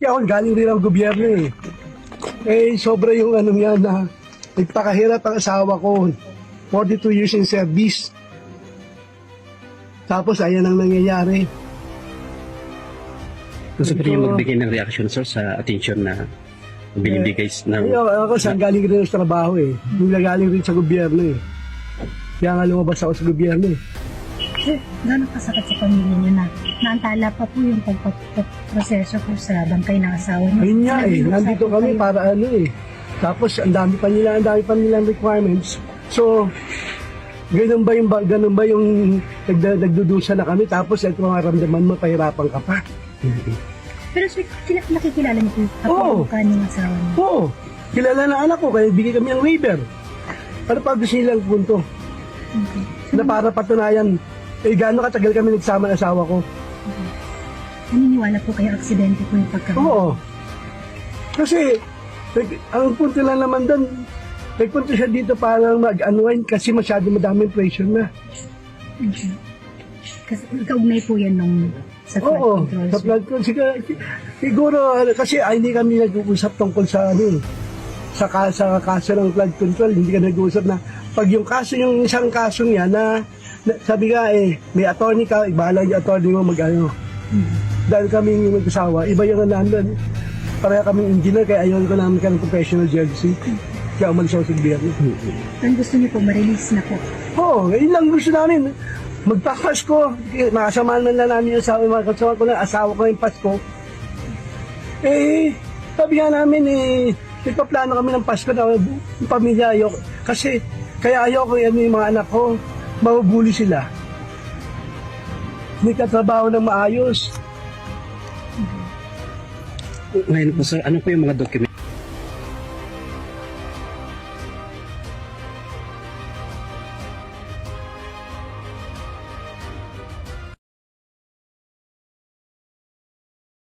Kaya ako galing rin ang gobyerno eh. Eh, sobra yung ano yan na nagpakahirap ang asawa ko. 42 years in service. Tapos ayan ang nangyayari. Gusto ko rin magbigay ng reaction, sir, sa attention na binibigay ng... Ako saan galing rin sa trabaho eh. Yung galing rin sa gobyerno eh. Kaya nga lumabas ako sa gobyerno eh. Sir, gano'ng kasakit sa pamilya niyo na naantala pa po yung pagpaproseso po sa bangkay ng asawa niyo? Ayun nga eh, nandito kami para ano eh. Tapos ang dami pa nilang requirements. So, ganun ba yung nagdudusa na kami tapos ito mga ramdaman mo, pahirapan ka pa. Pero sir, nakikilala niyo po yung kapag ng asawa niyo? Oo, kilala na anak ko, kaya bigay kami ng waiver. Ano pa gusto nilang punto? Okay. Na para patunayan, gaano katagal kami nagsama ng asawa ko. Naniniwala po kayo aksidente po yung pagkakaroon? Oo. Kasi, ang punto lang naman doon, nagpunta siya dito para mag-unwind kasi masyado madaming pressure na. Okay. Kasi kaugnay po yan nung sa flood Oo, control. sa flood control. Siguro, kasi hindi kami nag-uusap tungkol sa ano eh. Sa kaso ng flood control, hindi ka nag-uusap na pag yung kaso, yung isang kaso niya na sabi ka eh, may attorney ka, ibahala yung attorney mo mag-ano. Dahil kami yung mag-asawa, iba yung nandun. Pareha kaming engineer, kaya ayaw ko namin ka ng professional jealousy. Kaya umalis ako sa gobyerno. Ang gusto niyo po, ma-release na po. Oo, yun lang gusto namin. Magpapasko, makasamahan man lang namin yung mga kasama ko na asawa ko yung Pasko. Eh, sabi nga namin eh, nagpaplano kami ng Pasko na yung pamilya ayoko. Kasi, kaya ayoko yan yung mga anak ko, mabubuli sila. Hindi katrabaho ng maayos. Ngayon po, sir, ano po yung mga document